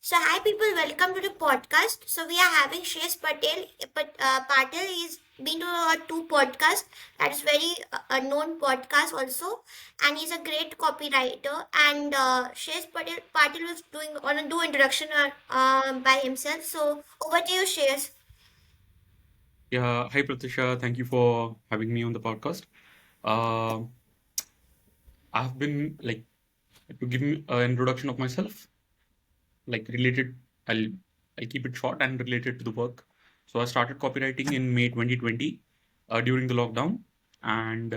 So, hi people, welcome to the podcast. So, we are having Shriyash Patil. But Patil is been to two podcasts. That is very a known podcast also, and he's a great copywriter. And Shriyash Patil was doing on a do introduction by himself. So, over to you, Shriyash. Yeah, hi Pratisha. Thank you for having me on the podcast. Uh, I've been to give me an introduction of myself, like related. I'll I'll keep it short and related to the work. So I started copywriting in May 2020, during the lockdown, and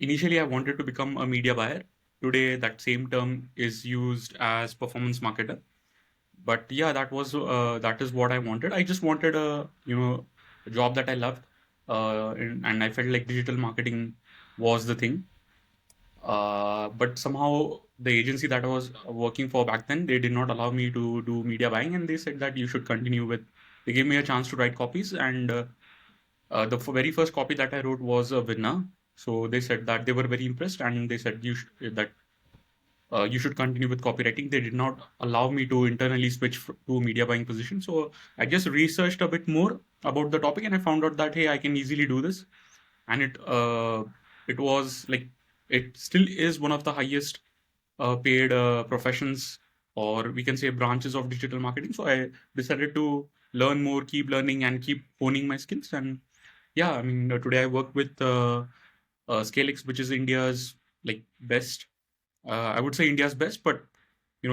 initially I wanted to become a media buyer. Today, that same term is used as performance marketer. But yeah, that is what I wanted. I just wanted a job that I loved, and I felt like digital marketing was the thing. But somehow the agency that I was working for back then, they did not allow me to do media buying, and they said that you should continue with. They gave me a chance to write copies, and the very first copy that I wrote was a winner. So they said that they were very impressed, and they said you should continue with copywriting. They did not allow me to internally switch to a media buying position. So I just researched a bit more about the topic, and I found out that hey, I can easily do this. And it was like it still is one of the highest paid professions, or we can say branches of digital marketing. So I decided to learn more, keep learning, and keep honing my skills. And yeah, I mean today I work with Scalex, which is India's best. I would say India's best, but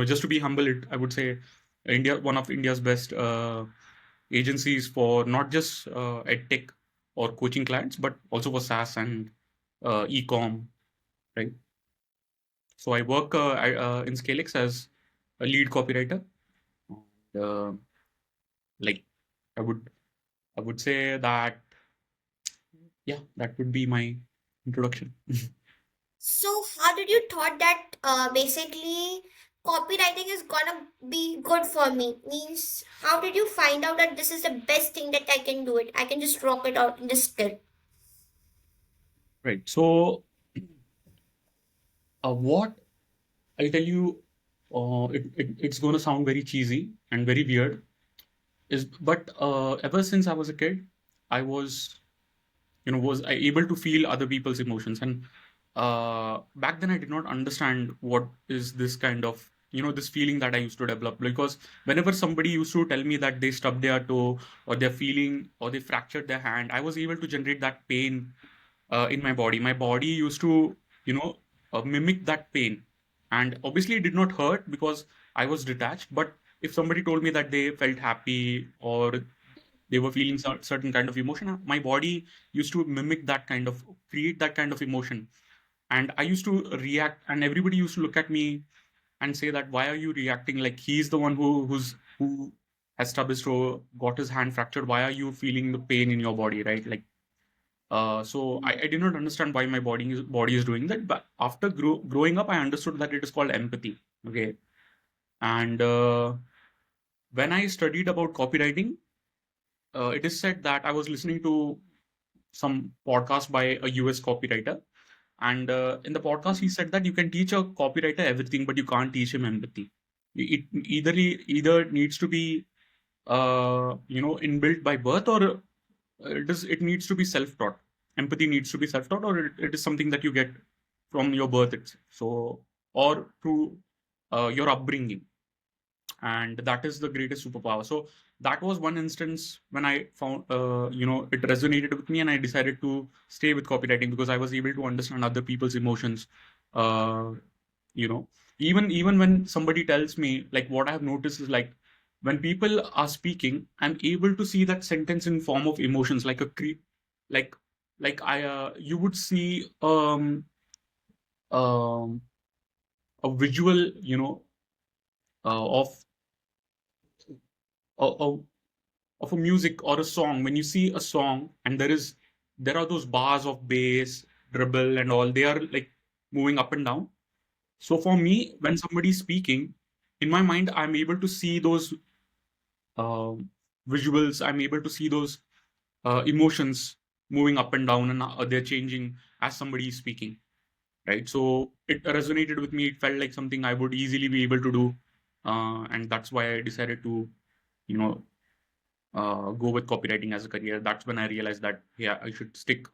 just to be humble, I would say one of India's best agencies for not just ed tech or coaching clients, but also for SaaS and e-com, right? So I work in Scalex as a lead copywriter. Uh, like I would I would say that yeah, that would be my introduction. So, how did you thought that basically copywriting is gonna be good for me? Means, how did you find out that this is the best thing that I can do it? I can just rock it out in this skill. Right. So what I'll tell you, it's going to sound very cheesy and very weird. But ever since I was a kid, I was I able to feel other people's emotions, and back then I did not understand what is this kind of this feeling that I used to develop, because whenever somebody used to tell me that they stubbed their toe or they're feeling or they fractured their hand, I was able to generate that pain in my body. My body used to, mimic that pain. And obviously, it did not hurt because I was detached. But if somebody told me that they felt happy or they were feeling certain kind of emotion, my body used to mimic that kind of, create that kind of emotion. And I used to react, and everybody used to look at me and say that, why are you reacting? Like he's the one who has stubbed his toe, got his hand fractured. Why are you feeling the pain in your body, right? Like so I did not understand why my body is doing that. But after growing up, I understood that it is called empathy. Okay, and when I studied about copywriting, it is said that I was listening to some podcast by a US copywriter, and in the podcast he said that you can teach a copywriter everything, but you can't teach him empathy. It either needs to be inbuilt by birth, or it needs to be self-taught. Empathy needs to be self-taught, or it is something that you get from your birth itself, so or through your upbringing. And that is the greatest superpower. So that was one instance when I found it resonated with me, and I decided to stay with copywriting because I was able to understand other people's emotions. uh, you know even when somebody tells me, like, what I have noticed is, like, when people are speaking, I'm able to see that sentence in form of emotions, like like I you would see um a visual, of a, a of a music or a song. When you see a song and there are those bars of bass, treble, and all, they are like moving up and down. So for me, when somebody is speaking, in my mind, I'm able to see those um visuals. I'm able to see those emotions moving up and down, and they're changing as somebody is speaking, right? So it resonated with me. It felt like something I would easily be able to do. and that's why I decided to, you know, go with copywriting as a career. That's when I realized that yeah, I should stick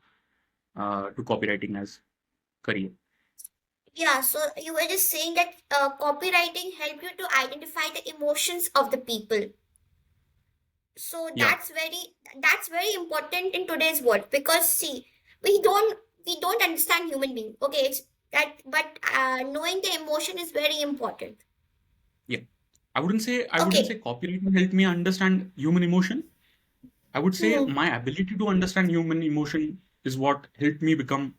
to copywriting as career. Yeah, so you were just saying that copywriting help you to identify the emotions of the people. So Yeah, that's very important in today's world, because see, we don't we don't understand human being. Okay, it's that, but knowing the emotion is very important. yeah. I wouldn't say Okay. copywriting helped me understand human emotion. I would say Hmm. my ability to understand human emotion is what helped me become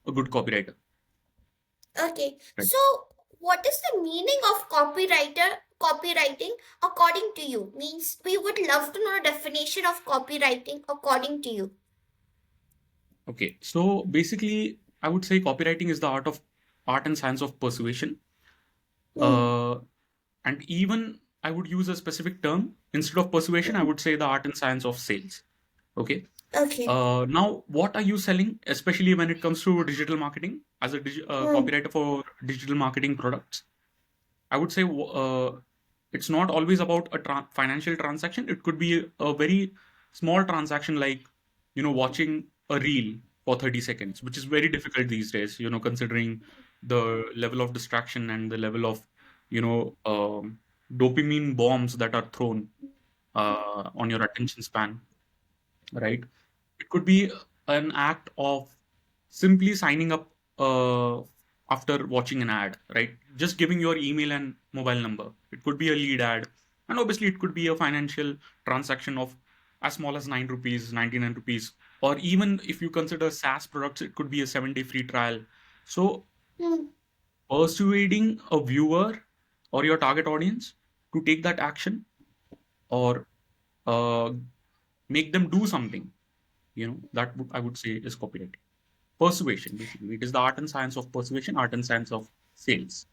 a good copywriter. Okay. Right. So what is the meaning of copywriting according to you? Means we would love to know the definition of copywriting according to you. Okay. So basically, I would say copywriting is the art and science of persuasion. Hmm. Uh, and even I would use a specific term instead of persuasion. I Hmm. would say the art and science of sales. Okay. Okay. Now, what are you selling, especially when it comes to digital marketing as a Hmm. copywriter for digital marketing products? I would say it's not always about a financial transaction. It could be a very small transaction, like watching a reel for 30 seconds, which is very difficult these days. Considering the level of distraction and the level of dopamine bombs that are thrown on your attention span, right? It could be an act of simply signing up after watching an ad, right? Just giving your email and mobile number. It could be a lead ad, and obviously it could be a financial transaction of as small as 9 rupees, 99 rupees, or even if you consider SaaS products, it could be a 7-day free trial. So Hmm. persuading a viewer or your target audience to take that action or uh, make them do something, I would say is copywriting. Persuasion, basically. It is the art and science of persuasion, art and science of sales.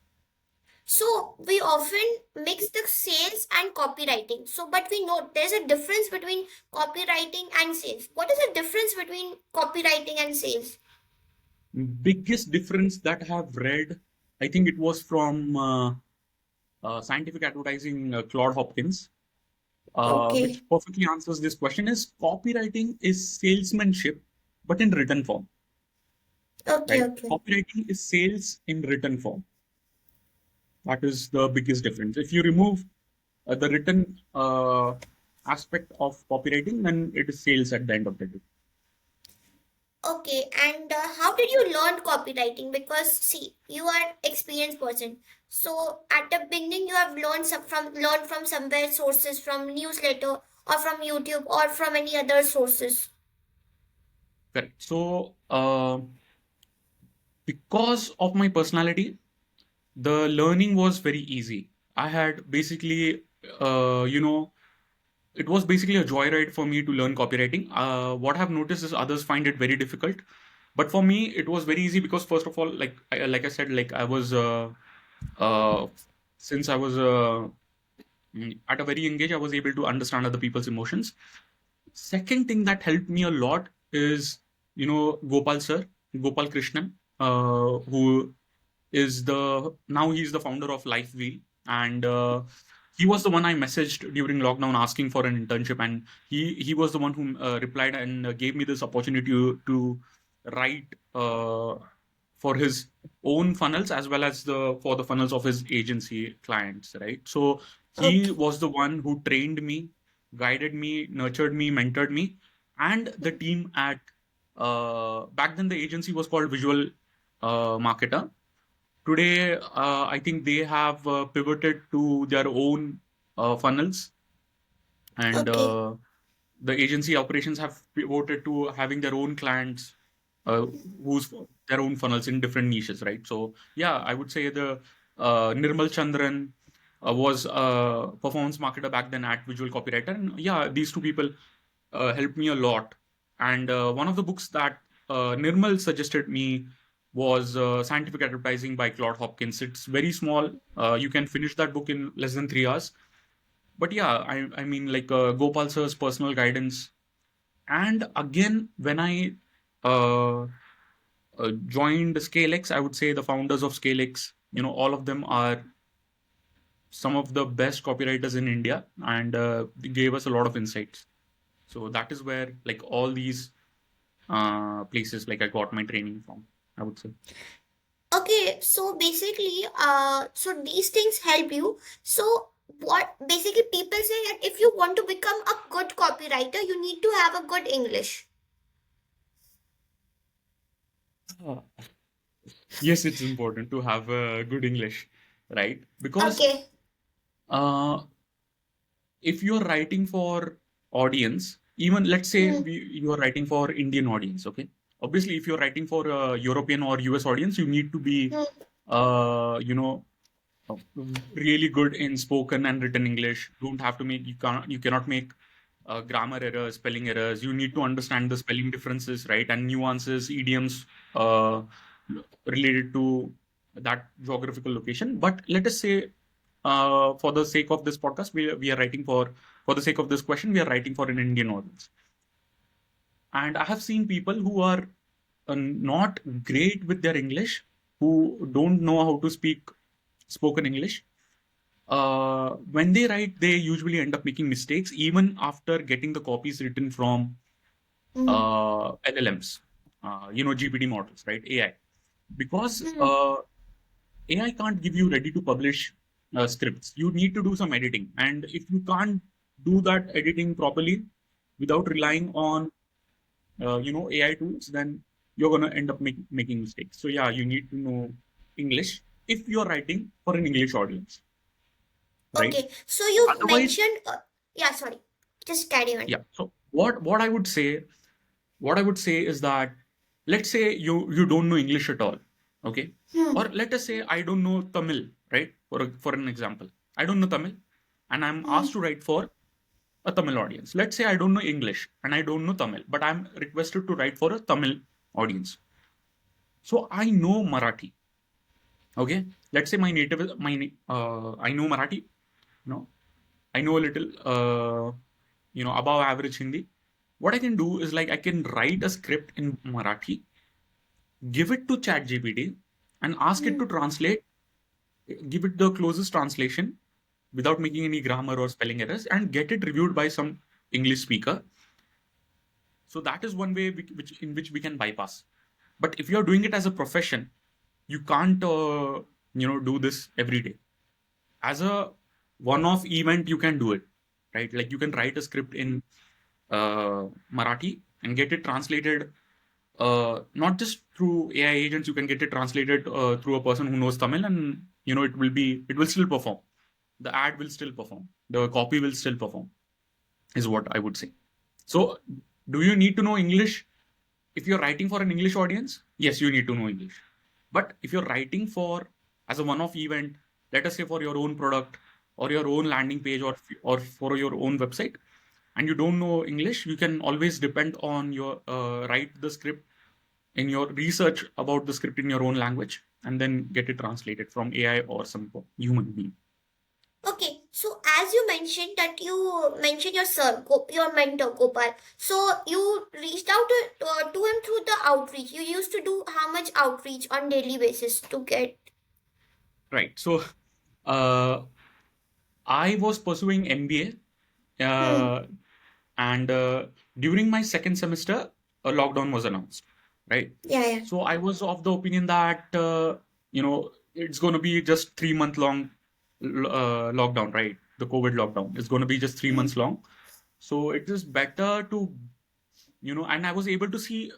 So we often mix the sales and copywriting. So, but we know there's a difference between copywriting and sales. What is the difference between copywriting and sales? Biggest difference that I have read, I think it was from Scientific Advertising, Claude Hopkins, which Okay. perfectly answers this question is copywriting is salesmanship, but in written form, Okay. right? Okay. Copywriting is sales in written form. That is the biggest difference. If you remove the written aspect of copywriting, then it is sales at the end of the day. Okay, and how did you learn copywriting? Because see, you are experienced person. So at the beginning, you have learned from somewhere sources, from newsletter or from YouTube or from any other sources. Correct. So, because of my personality, the learning was very easy. I had basically, it was basically a joyride for me to learn copywriting. What I've noticed is others find it very difficult, but for me, it was very easy because first of all, like I said, like I was uh, since I was at a very young age, I was able to understand other people's emotions. Second thing that helped me a lot is, Gopal sir, Gopal Krishnan, who is now he's the founder of Life Wheel. And he was the one I messaged during lockdown asking for an internship. And he was the one who replied and gave me this opportunity to write for his own funnels as well as for the funnels of his agency clients, right? So he Okay. was the one who trained me, guided me, nurtured me, mentored me, and the team at back then the agency was called Visual Marketer. Today, I think they have pivoted to their own funnels, and Okay. the agency operations have pivoted to having their own clients, uh, whose their own funnels in different niches, right? So, yeah, I would say the Nirmal Chandran was a performance marketer back then at Visual Copywriter, and yeah, these two people helped me a lot. And one of the books that Nirmal suggested me was Scientific Advertising by Claude Hopkins. It's very small. You can finish that book in less than 3 hours. But yeah, I mean, like Gopal sir's personal guidance. And again, when I joined ScaleX, I would say the founders of ScaleX, all of them are some of the best copywriters in India, and they gave us a lot of insights. So that is where like all these places like I got my training from, I would say. Okay, so basically, so these things help you. So what basically people say that if you want to become a good copywriter, you need to have a good English. Uh, yes, it's important to have good English, right? Because Okay. uh, if you're writing for audience, even let's say Hmm. you are writing for Indian audience, okay? Obviously, if you're writing for a European or US audience, you need to be, Hmm. you know, uh, really good in spoken and written English. Don't have to make you cannot make grammar errors, spelling errors. You need to understand the spelling differences, right, and nuances, idioms related to that geographical location. But let us say, for the sake of this podcast, we are writing for the sake of this question, we are writing for an Indian audience. And I have seen people who are not great with their English, who don't know how to speak spoken English. When they write, they usually end up making mistakes even after getting the copies written from Hmm. LLMs, GPT models, right? AI. Because Hmm. AI can't give you ready to publish scripts. You need to do some editing. And if you can't do that editing properly without relying on, AI tools, then you're going to end up making mistakes. So yeah, you need to know English if you're writing for an English audience, right? Okay. So you Otherwise, mentioned, yeah, sorry, just carry on. yeah. So what I would say is that, let's say you don't know English at all, okay? Hmm. Or let us say I don't know Tamil, right? For an example, I don't know Tamil, and I'm Hmm. asked to write for a Tamil audience. Let's say I don't know English and I don't know Tamil, but I'm requested to write for a Tamil audience. So I know Marathi, okay? Let's say my native is I know Marathi, I know a little, above average Hindi. What I can do is like I can write a script in Marathi, give it to ChatGPT, and ask it Hmm. to translate, give it the closest translation without making any grammar or spelling errors, and get it reviewed by some English speaker. So that is one way in which we can bypass. But if you're doing it as a profession, you can't, do this every day. As a one-off event, you can do it, right? Like you can write a script in Marathi and get it translated, not just through AI agents. You can get it translated through a person who knows Tamil, and it will still perform. The ad will still perform. The copy will still perform. Is what I would say. So, do you need to know English if you're writing for an English audience? Yes, you need to know English. But if you're writing for as a one-off event, let us say for your own product or your own landing page, or for your own website, and you don't know English, you can always depend on your write the script in your research about the script in your own language, and then get it translated from AI or some human being. Okay, so as you mentioned that you mentioned your sir, your mentor Gopal. So you reached out to him through the outreach. You used to do how much outreach on daily basis to get? Right. So, uh, I was pursuing MBA, Hmm. and during my second semester, a lockdown was announced, right? Yeah, yeah. So I was of the opinion that it's going to be just 3 month long lockdown, right? The COVID lockdown is going to be just 3 months long. So it is better to, and I was able to see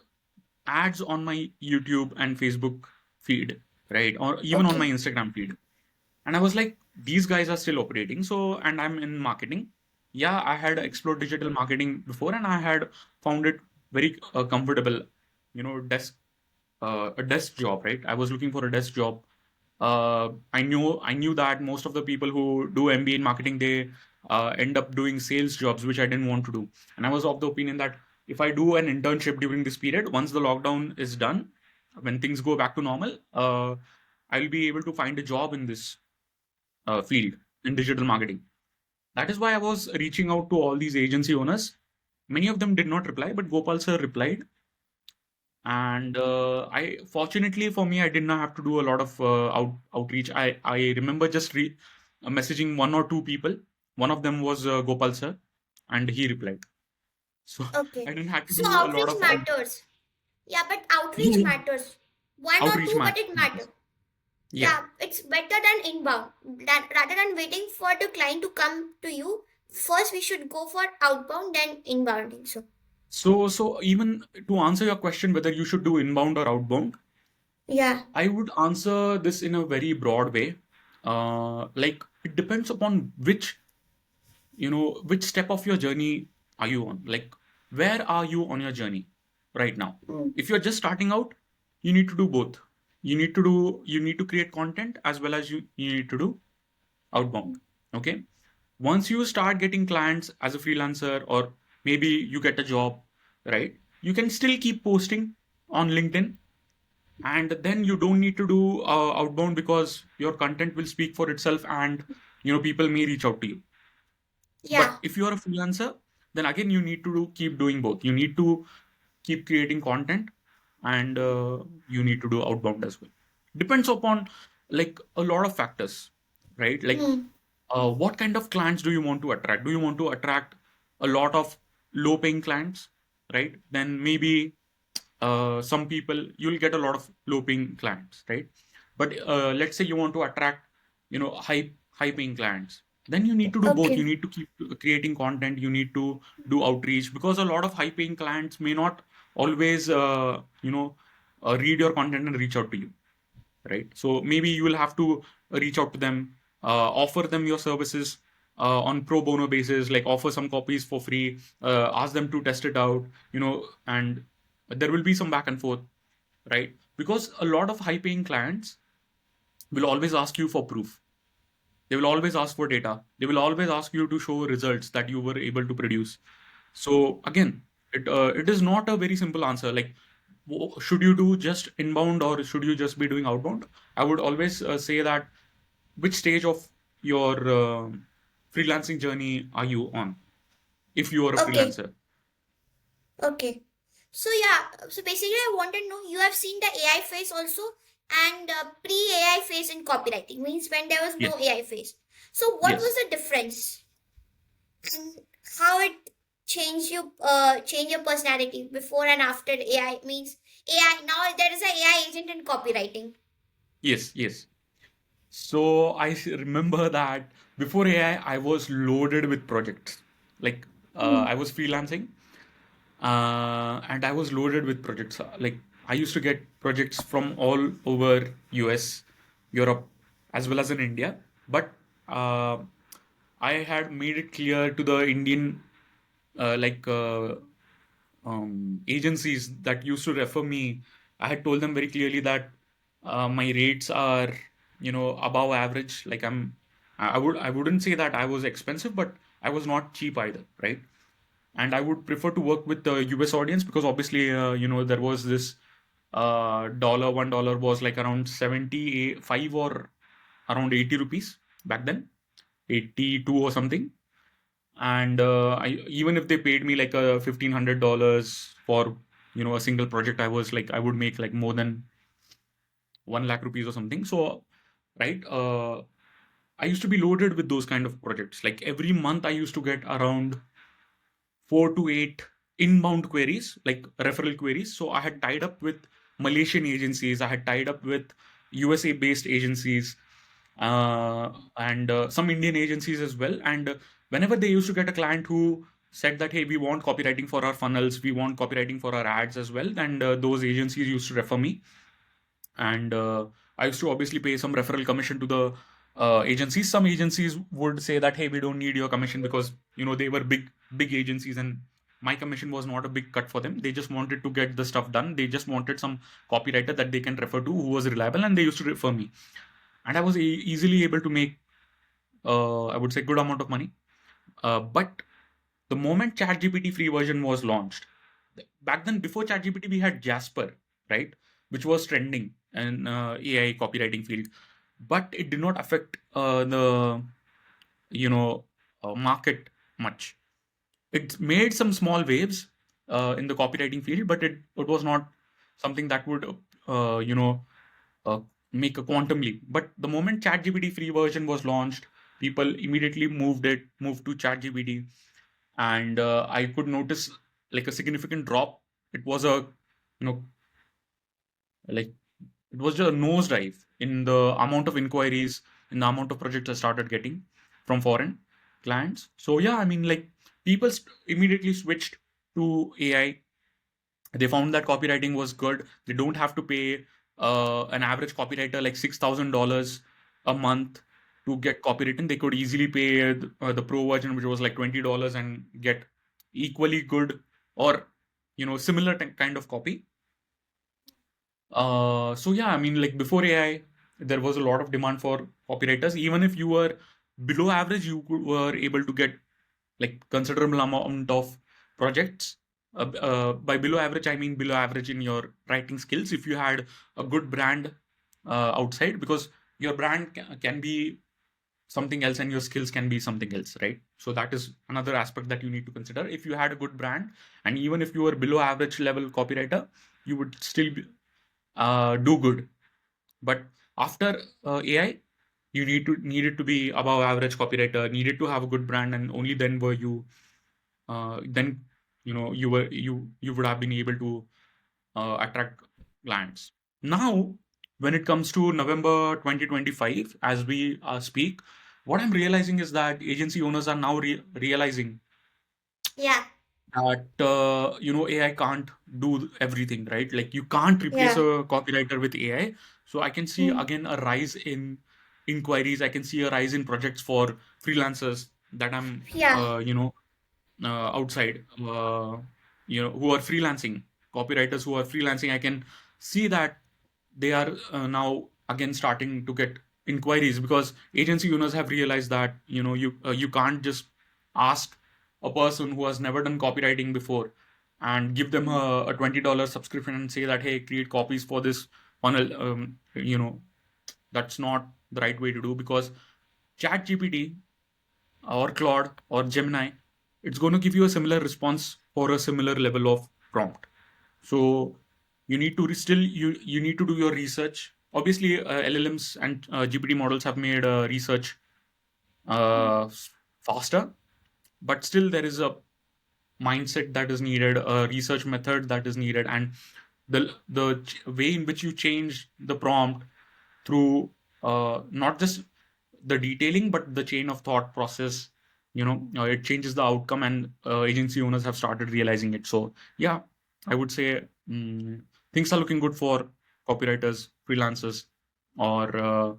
ads on my YouTube and Facebook feed, right? Or even on my Okay. Instagram feed. And I was like, these guys are still operating. So, and I'm in marketing. Yeah, I had explored digital marketing before, and I had found it very comfortable, a desk job, right? I was looking for a desk job. I knew that most of the people who do MBA in marketing, they end up doing sales jobs, which I didn't want to do. And I was of the opinion that if I do an internship during this period, once the lockdown is done, when things go back to normal, I'll be able to find a job in this field in digital marketing. That is why I was reaching out to all these agency owners. Many of them did not reply, but Gopal sir replied. And fortunately for me, I did not have to do a lot of outreach. I remember just messaging one or two people. One of them was Gopal sir, and he replied. So Okay. I didn't have to So do a lot outreach of matters. Yeah, but outreach yeah, matters. One or outreach two, but it matters. matters. Yeah. Yeah, it's better than inbound. That rather than waiting for the client to come to you, first we should go for outbound, then inbounding. So So even to answer your question whether you should do inbound or outbound, yeah. I would answer this in a very broad way. Like it depends upon which step of your journey are you on. Like where are you on your journey right now? Mm. If you're just starting out, you need to do both. You need to create content as well as you need to do outbound. Okay. Once you start getting clients as a freelancer, or maybe you get a job, right? You can still keep posting on LinkedIn, and then you don't need to do outbound because your content will speak for itself, and people may reach out to you. But Yeah. if you are a freelancer, then again you need to keep doing both. You need to keep creating content, and you need to do outbound as well. Depends upon like a lot of factors, right? Like Hmm. what kind of clients do you want to attract? Do you want to attract a lot of low paying clients, right? Then maybe some people you'll get a lot of low paying clients, right? But let's say you want to attract high paying clients, then you need to do both. Okay. You need to keep creating content, you need to do outreach, because a lot of high paying clients may not always read your content and reach out to you, right? So maybe you will have to reach out to them, offer them your services on pro bono basis, like offer some copies for free, ask them to test it out, and there will be some back and forth, right? Because a lot of high paying clients will always ask you for proof. They will always ask for data. They will always ask you to show results that you were able to produce. So again, it is not a very simple answer. Like, should you do just inbound or should you just be doing outbound? I would always say that which stage of your freelancing journey are you on? If you are a Okay. freelancer, Okay. So yeah. So basically, I wanted to know, you have seen the AI phase also, and pre-AI phase in copywriting, means when there was no yes, AI phase. So what was yes. the difference, and how it change your personality before and after AI, means AI, now there is a AI agent in copywriting. Yes, yes. So remember that before AI, I was loaded with projects. Like Hmm. I was freelancing, and I was loaded with projects. Like I used to get projects from all over US, Europe, as well as in India. But uh, I had made it clear to the Indian like agencies that used to refer me. I had told them very clearly that my rates are above average. Like I wouldn't say that I was expensive, but I was not cheap either, right? And I would prefer to work with the US audience because obviously there was this $1 was like around 75 or around 80 rupees back then, 82 or something. And even if they paid me like a $1,500 for a single project, I would make like more than 1 lakh rupees or something. So right, I used to be loaded with those kind of projects. Like every month I used to get around 4 to 8 inbound queries, like referral queries. So I had tied up with Malaysian agencies, I had tied up with USA based agencies, and some Indian agencies as well. And whenever they used to get a client who said that, hey, we want copywriting for our funnels, we want copywriting for our ads as well, and those agencies used to refer me. And I used to obviously pay some referral commission to the agencies. Some agencies would say that, hey, we don't need your commission because they were big agencies, and my commission was not a big cut for them. They just wanted to get the stuff done. They just wanted some copywriter that they can refer to who was reliable, and they used to refer me. And I was easily able to make I would say good amount of money. But the moment ChatGPT free version was launched, back then before ChatGPT we had Jasper, right, which was trending in AI copywriting field, but it did not affect the you know market much. It made some small waves in the copywriting field, but it was not something that would uh, you know uh, make a quantum leap. But the moment ChatGPT free version was launched, people immediately moved to ChatGPT, and I could notice like a significant drop. It was a, you know, like it was just a nosedive in the amount of inquiries, in the amount of projects I started getting from foreign clients. So yeah, I mean, like people immediately switched to AI. They found that copywriting was good. They don't have to pay an average copywriter like $6,000 a month to get copywritten. They could easily pay the pro version, which was like $20, and get equally good or similar kind of copy. So yeah, I mean, like before AI, there was a lot of demand for copywriters. Even if you were below average, were able to get like considerable amount of projects. By below average, I mean below average in your writing skills. If you had a good brand outside, because your brand can be something else and your skills can be something else, right? So that is another aspect that you need to consider. If you had a good brand, and even if you were below average level copywriter, you would still do good. But after AI, you needed to be above average copywriter, needed to have a good brand, and only then were you then you would have been able to attract clients. Now, when it comes to November 2025, as we speak, what I'm realizing is that agency owners are now realizing Yeah. that AI can't do everything, right? Like you can't replace Yeah. a copywriter with AI. So I can see Hmm. again a rise in inquiries. I can see a rise in projects for freelancers that I'm Yeah. outside, who are freelancing, copywriters who are freelancing. I can see that they are now again starting to get inquiries, because agency owners have realized that you can't just ask a person who has never done copywriting before and give them a $20 subscription and say that, hey, create copies for this funnel. That's not the right way to do, because chat gpt or Claude or Gemini, it's going to give you a similar response for a similar level of prompt. So you need to still you need to do your research. Obviously, LLMs and GPT models have made research uh, faster, but still there is a mindset that is needed, a research method that is needed, and the way in which you change the prompt through not just the detailing but the chain of thought process, it changes the outcome, and agency owners have started realizing it. So yeah, I would say things are looking good for copywriters, freelancers, or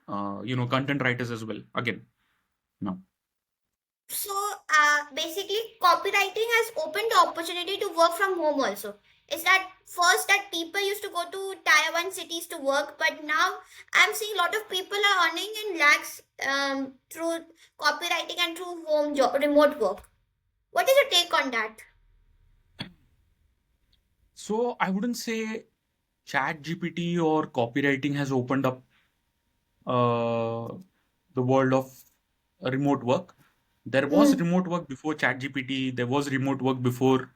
content writers as well, again. No. So basically, copywriting has opened the opportunity to work from home also. It's that first that people used to go to tier 1 cities to work, but now I'm seeing a lot of people are earning in lakhs through copywriting and through home job, remote work. What is your take on that? So I wouldn't say chat gpt or copywriting has opened up uh, the world of remote work. There was Hmm. remote work before ChatGPT. There was remote work before,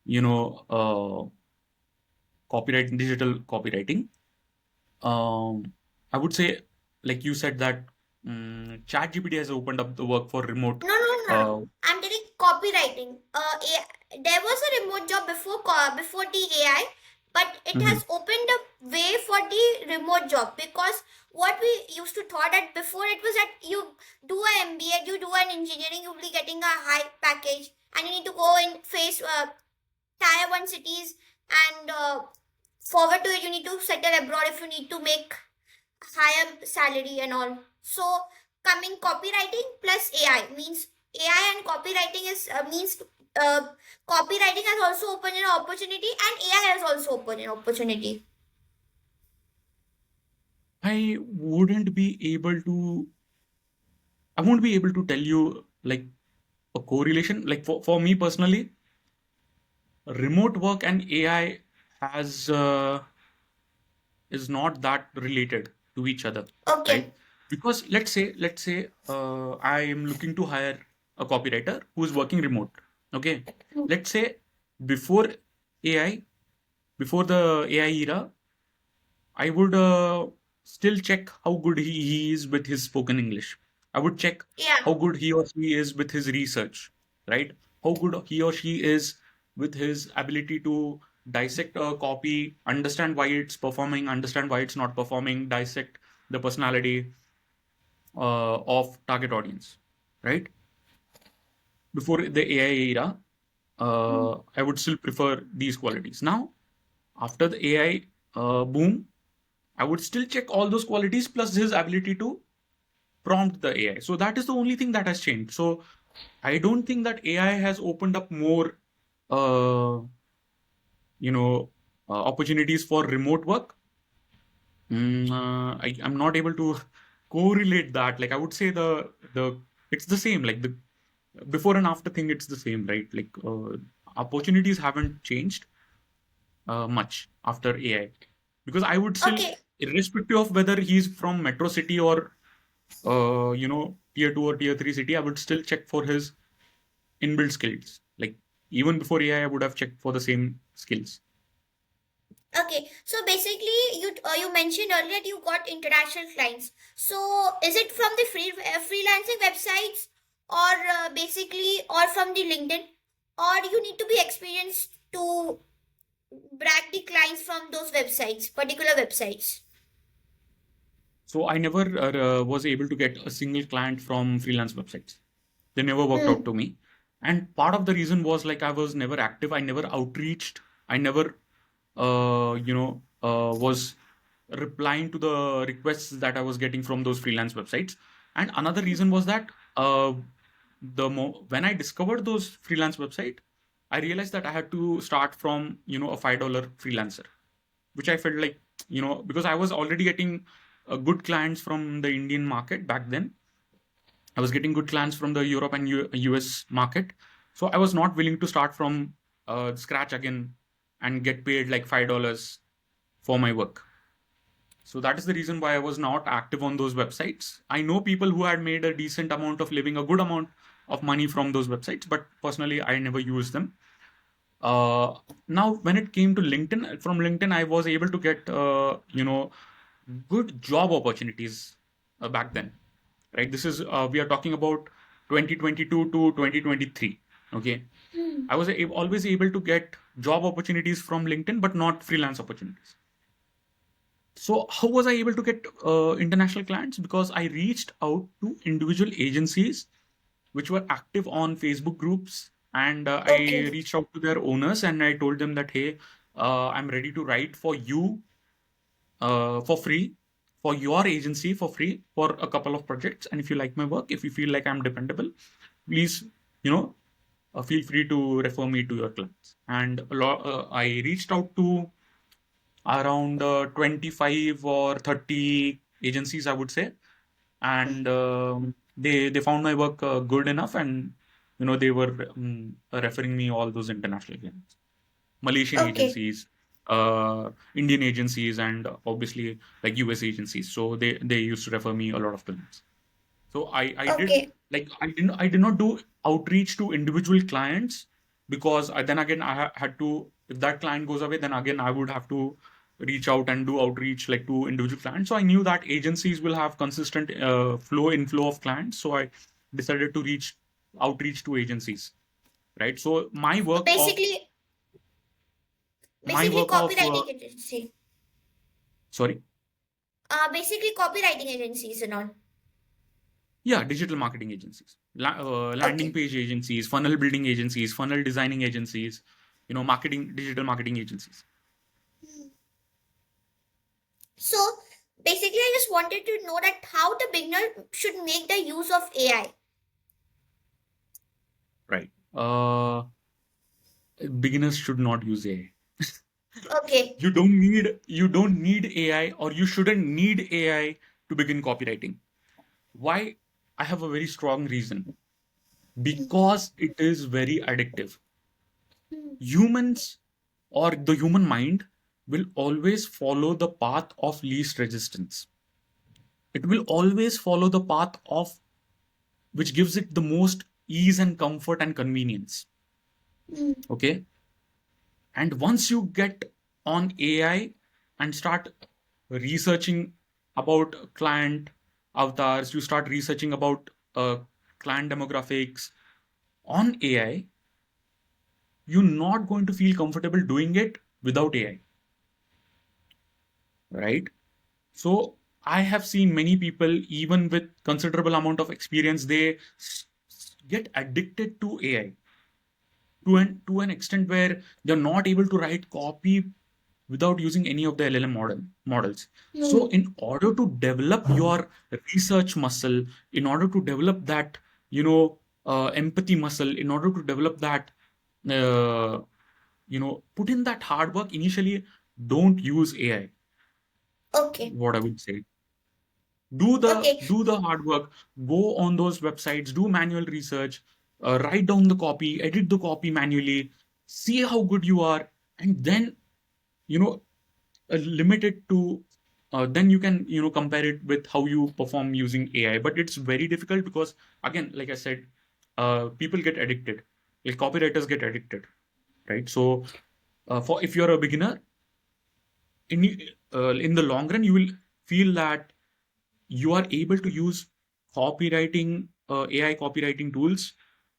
you know, uh, digital copywriting. I would say, like you said, that ChatGPT has opened up the work for remote. No, no, no, no. Uh, I'm telling copywriting. There was a remote job before the AI, but it mhm. has opened a way for the remote job, because what we used to thought that before, it was that you do an MBA, you do an engineering, you'll be getting a high package, and you need to go and face tier 1 cities, and forward to it you need to settle abroad if you need to make higher salary and all. So coming copywriting plus AI means AI and copywriting is means uh, copywriting has also opened an opportunity and AI has also opened an opportunity. I wouldn't be able to. I won't be able to tell you like a correlation. Like for me personally, remote work and AI has is not that related to each other, right? Okay. Because let's say I am looking to hire a copywriter who is working remote. Okay, let's say before AI, before the AI era, I would still check how good he is with his spoken English. I would check Yeah. how good he or she is with his research, right? How good he or she is with his ability to dissect a copy, understand why it's performing, understand why it's not performing, dissect the personality of target audience, right? Before the AI era, I would still prefer these qualities. Now, after the AI boom, I would still check all those qualities plus his ability to prompt the AI. So that is the only thing that has changed. So I don't think that AI has opened up more, uh, opportunities for remote work. I'm not able to correlate that. Like I would say the it's the same. Like the before and after thing, it's the same, right? Like opportunities haven't changed much after AI, because I would still, Okay. irrespective of whether he's from metro city or tier 2 or tier 3 city, I would still check for his inbuilt skills. Like even before AI, I would have checked for the same skills. Okay, so basically, you mentioned earlier that you got international clients. So is it from the freelancing websites, or basically, or from the LinkedIn, or you need to be experienced to brag the clients from those websites, particular websites? So I never was able to get a single client from freelance websites. They never worked out Hmm. to me. And part of the reason was like I was never active. I never outreached. I never, was replying to the requests that I was getting from those freelance websites. And another reason was that when I discovered those freelance website, I realized that I had to start from a $5 freelancer, which I felt like, because I was already getting good clients from the Indian market back then. I was getting good clients from the Europe and US market. So I was not willing to start from scratch again and get paid like $5 for my work. So that is the reason why I was not active on those websites. I know people who had made a decent amount of living, a good amount of money from those websites, but personally, I never used them. Now, when it came to LinkedIn, from LinkedIn, I was able to get, good job opportunities back then, right? This is, we are talking about 2022 to 2023. Okay. Hmm. I was always able to get job opportunities from LinkedIn, but not freelance opportunities. So how was I able to get international clients? Because I reached out to individual agencies which were active on Facebook groups, and I Okay. reached out to their owners and I told them that, hey, I'm ready to write for you for free, for your agency for free, for a couple of projects. And if you like my work, if you feel like I'm dependable, please, you know, feel free to refer me to your clients. And I reached out to around 25 or 30 agencies, I would say, and they found my work good enough, and they were referring me all those international clients, Malaysian Okay. agencies, Indian agencies, and obviously like US agencies. So they used to refer me a lot of clients. So I did, Okay. like, I did not do outreach to individual clients, because then again had to, if that client goes away, then again I would have to reach out and do outreach like to individual clients. So I knew that agencies will have consistent inflow of clients. So I decided to outreach to agencies, right? So So my basically work of copywriting agency. sorry. Basically copywriting agencies and all. Yeah, digital marketing agencies, landing Okay. page agencies, funnel building agencies, funnel designing agencies, digital marketing agencies. So basically, I just wanted to know that how the beginner should make the use of AI. Right. Beginners should not use AI. Okay. You don't need AI, or you shouldn't need AI to begin copywriting. Why? I have a very strong reason. Because it is very addictive. Humans, or the human mind, will always follow the path of least resistance. It will always follow the path of which gives it the most ease and comfort and convenience. Okay. And once you get on AI and start researching about a client, avatars, you start researching about client demographics on AI, you're not going to feel comfortable doing it without AI, right? So I have seen many people, even with considerable amount of experience, they get addicted to AI to an extent where they're not able to write copy without using any of the LLM models. So in order to develop your research muscle, in order to develop that, empathy muscle, in order to develop that, put in that hard work initially, don't use AI. Okay. What I would say. do the Okay. do the hard work, go on those websites, do manual research, write down the copy, edit the copy manually, see how good you are, and then you know limit it to then you can compare it with how you perform using AI. But it's very difficult because, again, like I said, people get addicted, like copywriters get addicted, right? So for if you're a beginner, in the long run you will feel that you are able to use AI copywriting tools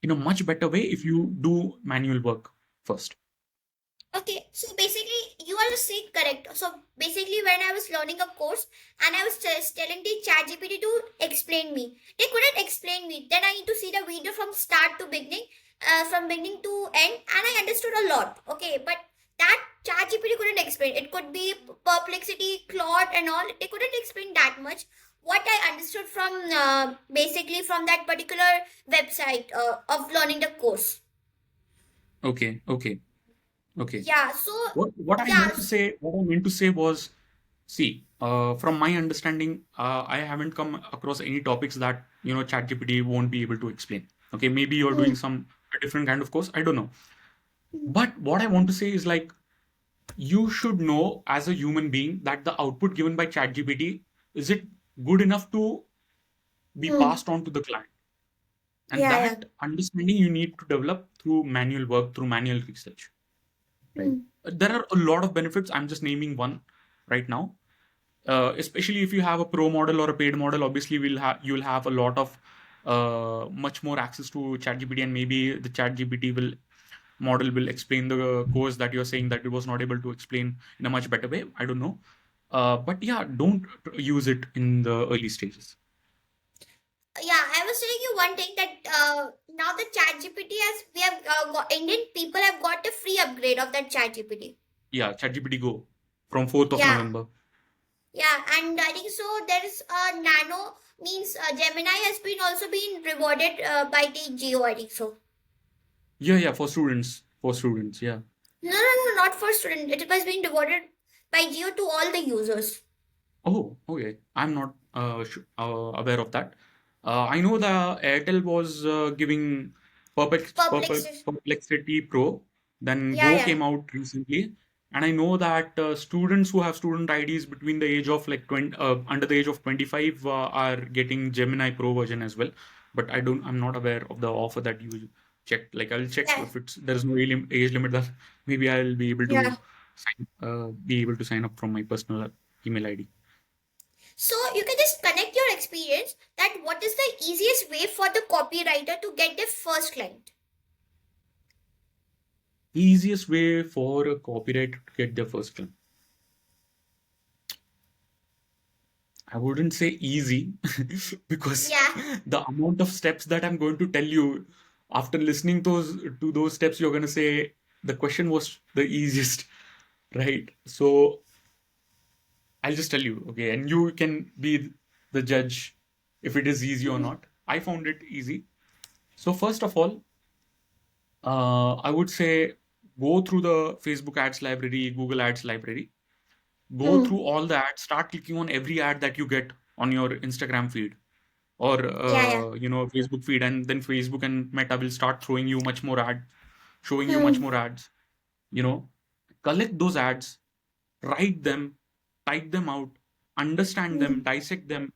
in a much better way if you do manual work first. Okay, so basically, you are saying correct. So basically, when I was learning a course and I was just telling the ChatGPT to explain me, they couldn't explain me. Then I need to see the video from start to beginning, from beginning to end, and I understood a lot. Okay, but that ChatGPT couldn't explain. It could be perplexity, Claude, and all. They couldn't explain that much. What I understood from basically from that particular website of learning the course. Okay, okay, okay. Yeah. So What I yeah. meant to say, was, see, from my understanding, I haven't come across any topics that ChatGPT won't be able to explain. Okay, maybe you're doing a different kind of course. I don't know. But what I want to say is, like, you should know as a human being that the output given by ChatGPT, is it good enough to be Hmm. passed on to the client? And Yeah, yeah. that understanding you need to develop through manual work, through manual research, right? Hmm. There are a lot of benefits. I'm just naming one right now. Especially if you have a pro model or a paid model, obviously you'll have a lot of much more access to ChatGPT, and maybe the ChatGPT model will explain the course that you're saying that it was not able to explain in a much better way. I don't know. But yeah, don't use it in the early stages. Yeah, I was telling you one thing that now the chat GPT has, we have Indian people have got a free upgrade of that chat GPT. Yeah, ChatGPT Go from 4th of Yeah, November. yeah, and I think so there is a nano means Gemini has been also been rewarded by the Geo, I think so. Yeah, yeah, for students. For students, yeah. No, no, no, not for student. It was being rewarded by Geo to all the users. Oh, okay. I'm not aware of that. I know the Airtel was giving Perplexity. Perplexity Pro. Then Yeah, Go yeah, came out recently, and I know that students who have student IDs between the age of like 20, under the age of 25, are getting Gemini Pro version as well. But I'm not aware of the offer that you checked. Like, I'll check yeah, if there's no age limit. That maybe I'll be able yeah. to sign up from my personal email ID. So you can just connect your experience that what is the easiest way for the copywriter to get their first client. Easiest way for a copywriter to get their first client? I wouldn't say easy because Yeah. the amount of steps that I'm going to tell you, after listening to those steps, you're going to say the question was the easiest, right? So I'll just tell you, okay, and you can be the judge if it is easy or not. I found it easy. So first of all, I would say go through the Facebook ads library, Google ads library, go Hmm. through all the ads, start clicking on every ad that you get on your Instagram feed or Yeah, yeah. Facebook feed, and then Facebook and Meta will start throwing you much more ad, showing you much Hmm. more ads. You know, collect those ads, write them, type them out, understand them, Hmm. dissect them,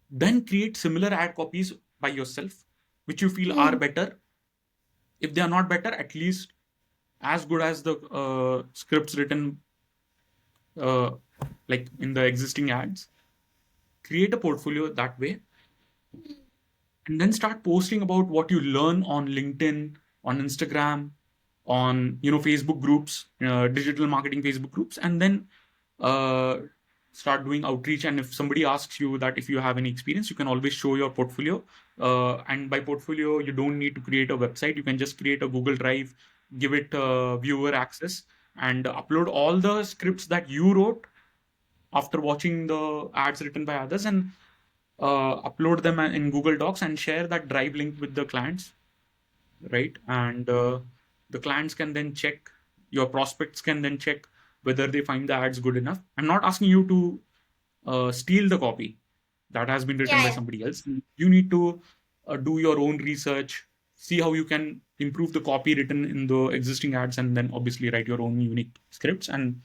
then create similar ad copies by yourself, which you feel are Hmm. better. If they are not better, at least as good as the scripts written uh, like in the existing ads. create a portfolio that way, and then start posting about what you learn on LinkedIn, on Instagram, on Facebook groups, digital marketing Facebook groups, and then uh, start doing outreach. And if somebody asks you that if you have any experience, you can always show your portfolio. And by portfolio, you don't need to create a website. You can just create a Google Drive, give it viewer access, and upload all the scripts that you wrote after watching the ads written by others, and upload them in Google Docs and share that drive link with the clients, right? And the clients can then check, your prospects can then check whether they find the ads good enough. I'm not asking you to steal the copy that has been written by Yeah. somebody else. You need to do your own research, see how you can improve the copy written in the existing ads, and then obviously write your own unique scripts and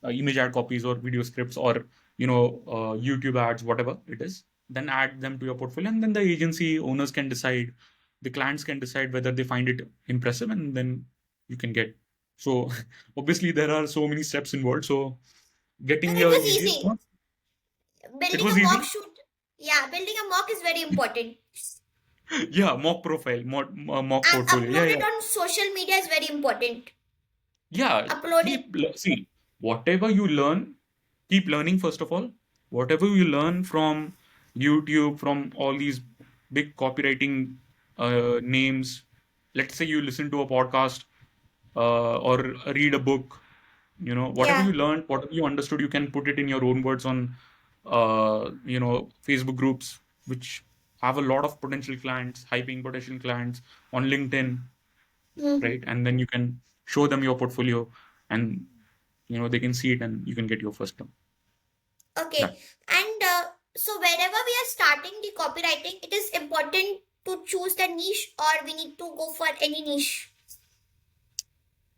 image ad copies or video scripts or YouTube ads, whatever it is. Then add them to your portfolio, and then the agency owners can decide, the clients can decide whether they find it impressive, and then you can get. So obviously there are so many steps involved. So So getting it your was easiest easy. one, it Building was a mock easy. shoot. Yeah, building a mock is very important. Yeah, mock profile, mock And portfolio. Yeah, upload it yeah. on social media is very important. Yeah, Upload it. see, whatever you learn, keep learning first of all. Whatever you learn from YouTube, from all these big copywriting names, let's say you listen to a podcast or read a book, whatever Yeah. you learned, whatever you understood, you can put it in your own words on, Facebook groups, which have a lot of potential clients, high paying potential clients on LinkedIn, Mhm. right? And then you can show them your portfolio, and they can see it, and you can get your first term. Okay. That And so wherever we are starting the copywriting, it is important to choose the niche, or we need to go for any niche.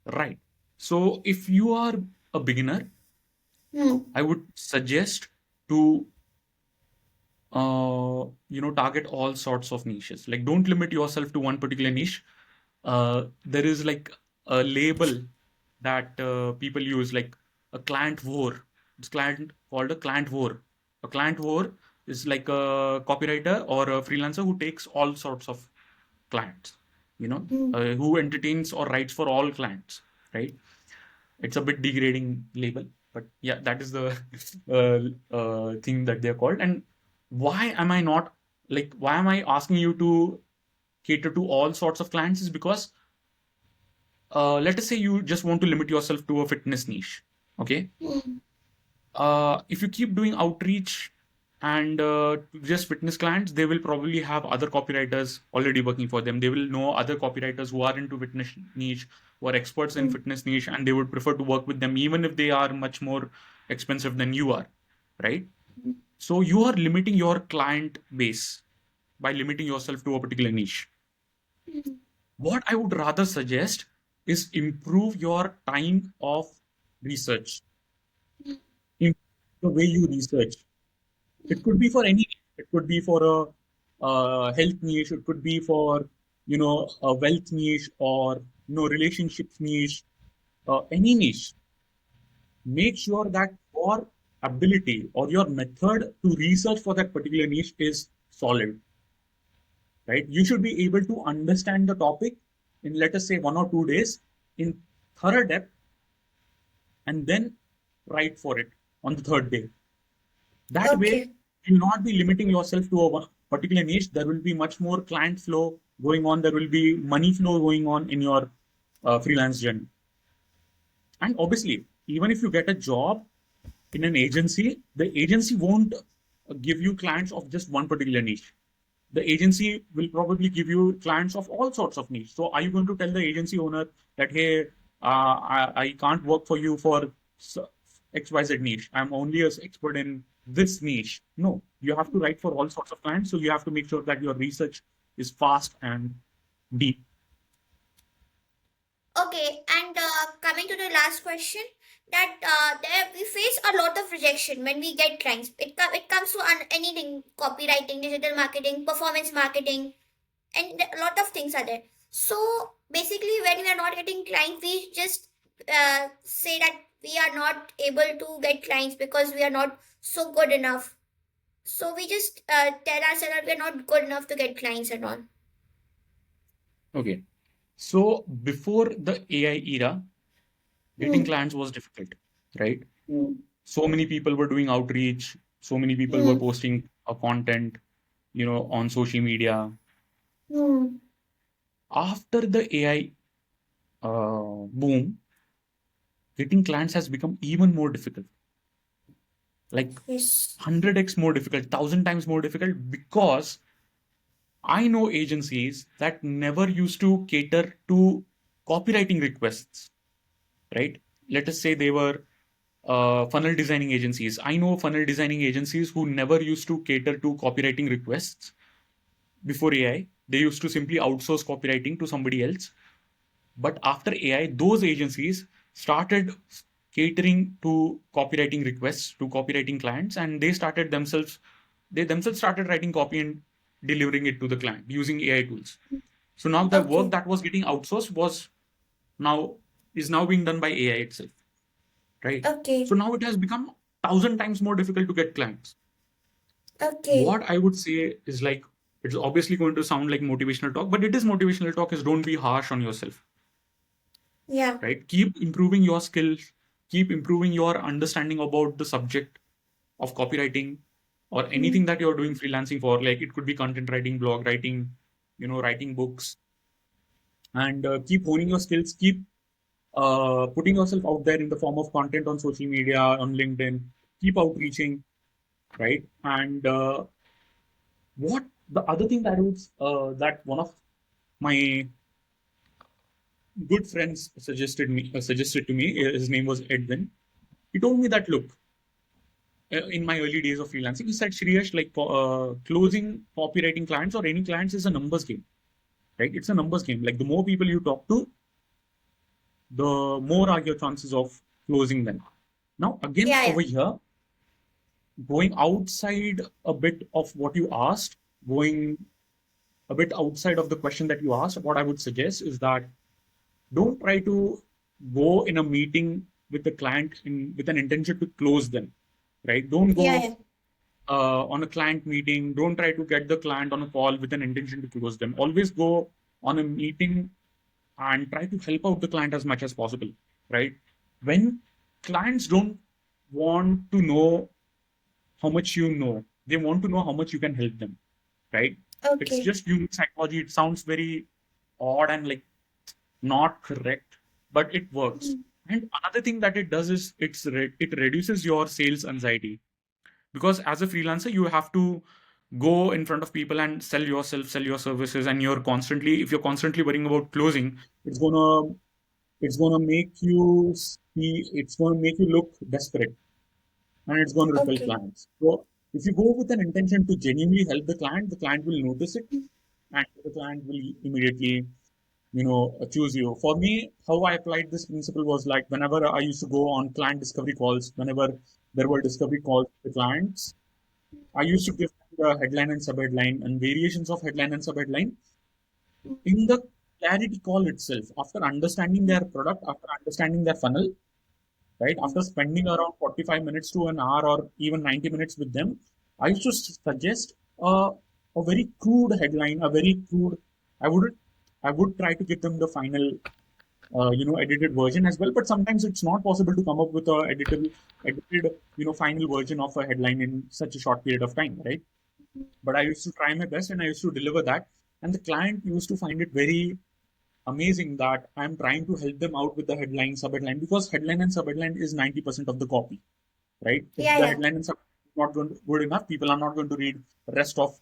right. So if you are a beginner, Hmm. I would suggest to target all sorts of niches. Like, don't limit yourself to one particular niche. There is like a label that people use, like a client war. It's client called a client war. A client war is like a copywriter or a freelancer who takes all sorts of clients, Hmm. who entertains or writes for all clients, right? It's a bit degrading label, but yeah, that is the thing that they're called. And why am I not why am I asking you to cater to all sorts of clients is because let us say you just want to limit yourself to a fitness niche. Okay. Hmm. If you keep doing outreach and just fitness clients, they will probably have other copywriters already working for them. They will know other copywriters who are into fitness niche, who are experts in Hmm. fitness niche, and they would prefer to work with them, even if they are much more expensive than you are, right? So you are limiting your client base by limiting yourself to a particular niche. Hmm. What I would rather suggest is improve your time of research, improve the way you research. It could be for any. It could be for a health niche. It could be for a wealth niche, or relationships niche. Any niche. Make sure that your ability or your method to research for that particular niche is solid. Right? You should be able to understand the topic in, let us say, 1 or 2 days in thorough depth, and then write for it on the third day. That way, Okay. you'll not be limiting yourself to a particular niche. There will be much more client flow going on. There will be money flow going on in your freelance journey. And obviously, even if you get a job in an agency, the agency won't give you clients of just one particular niche. The agency will probably give you clients of all sorts of niche. So are you going to tell the agency owner that, hey, I can't work for you for XYZ niche. I'm only an expert in this niche. No, you have to write for all sorts of clients. So you have to make sure that your research is fast and deep. Okay, and coming to the last question, that there we face a lot of rejection when we get clients. It comes to anything, copywriting, digital marketing, performance marketing, and a lot of things are there. So basically, when we are not getting clients, we just say that we are not able to get clients because we are not so good enough. So we just tell ourselves that we're not good enough to get clients and all. Okay. So before the AI era, getting Hmm. clients was difficult, right? Hmm. So many people were doing outreach. So many people were Hmm. posting content, on social media. Hmm. After the AI boom, getting clients has become even more difficult, like Yes. 100x more difficult, 1,000 times more difficult, because I know agencies that never used to cater to copywriting requests, right? Let us say they were funnel designing agencies. I know funnel designing agencies who never used to cater to copywriting requests before AI. They used to simply outsource copywriting to somebody else. But after AI, those agencies started catering to copywriting requests to copywriting clients, and they themselves started writing copy and delivering it to the client using AI tools. So now the work Okay. that was getting outsourced now is now being done by AI itself, right? So Okay. now it has become 1,000 times more difficult to get clients. Okay. What I would say is, like, it's obviously going to sound like motivational talk, but it is motivational talk, is don't be harsh on yourself, Yeah. right? Keep improving your skills, keep improving your understanding about the subject of copywriting or anything Hmm. that you're doing freelancing for. Like, it could be content writing, blog writing, writing books, and keep honing your skills, keep putting yourself out there in the form of content on social media, on LinkedIn, keep outreaching, right? And what the other thing that is that one of my good friends suggested to me, his name was Edwin. He told me that, look, in my early days of freelancing, he said, Shriyash, like, closing copywriting clients or any clients is a numbers game, right? It's a numbers game. Like, the more people you talk to, the more are your chances of closing them. Now, again, Yeah. Yeah. over here, going outside a bit of what you asked, going a bit outside of the question that you asked, what I would suggest is that don't try to go in a meeting with the client with an intention to close them, right? Don't Yeah. go Yeah. on a client meeting. Don't try to get the client on a call with an intention to close them. Always go on a meeting and try to help out the client as much as possible, right? When clients don't want to know how much you know, they want to know how much you can help them, right? It's Okay. just human psychology. It sounds very odd and like not correct, but it works. Hmm. And another thing that it does is it reduces your sales anxiety, because as a freelancer you have to go in front of people and sell yourself, sell your services, and if you're constantly worrying about closing, it's gonna it's gonna make you look desperate, and it's going to repel Okay. clients. So if you go with an intention to genuinely help the client will notice it, and the client will immediately, choose you. For me, how I applied this principle was like, whenever I used to go on client discovery calls, whenever there were discovery calls with clients, I used to give the headline and subheadline and variations of headline and subheadline in the clarity call itself. After understanding their product, after understanding their funnel, right? After spending around 45 minutes to an hour or even 90 minutes with them, I used to suggest a very crude headline, a very crude, I wouldn't, I would try to give them the final, edited version as well. But sometimes it's not possible to come up with edited, final version of a headline in such a short period of time, right? But I used to try my best and I used to deliver that. And the client used to find it very amazing that I'm trying to help them out with the headline, subheadline, because headline and subheadline is 90% of the copy, right? If Yeah. the Yeah. headline and subheadline is not good enough, people are not going to read the rest of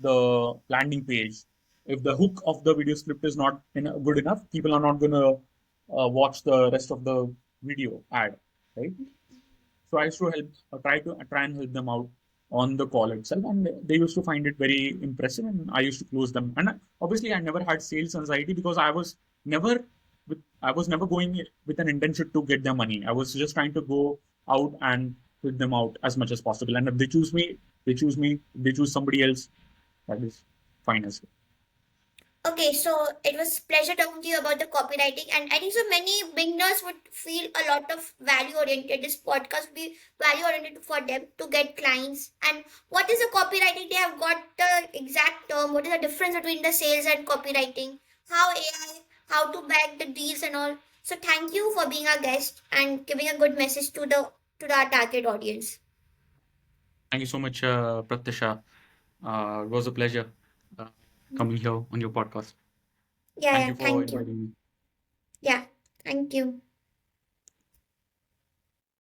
the landing page. If the hook of the video script is not good enough, people are not going to watch the rest of the video ad, right? So I used to try and help them out on the call itself, and they used to find it very impressive, and I used to close them. And obviously, I never had sales anxiety because never I was never going with an intention to get their money. I was just trying to go out and help them out as much as possible. And if they choose me, they choose me. If they choose somebody else, that is fine as well. Okay, so it was pleasure talking to you about the copywriting, and I think so many beginners would feel a lot of value oriented. This podcast would be value oriented for them to get clients. And what is the copywriting? They have got the exact term. What is the difference between the sales and copywriting? How AI, how to back the deals and all. So thank you for being our guest and giving a good message to the our target audience. Thank you so much, Pratyusha. It was a pleasure uh, coming here on your podcast. Yeah, Thank yeah, you for thank you. inviting me. Yeah, thank you.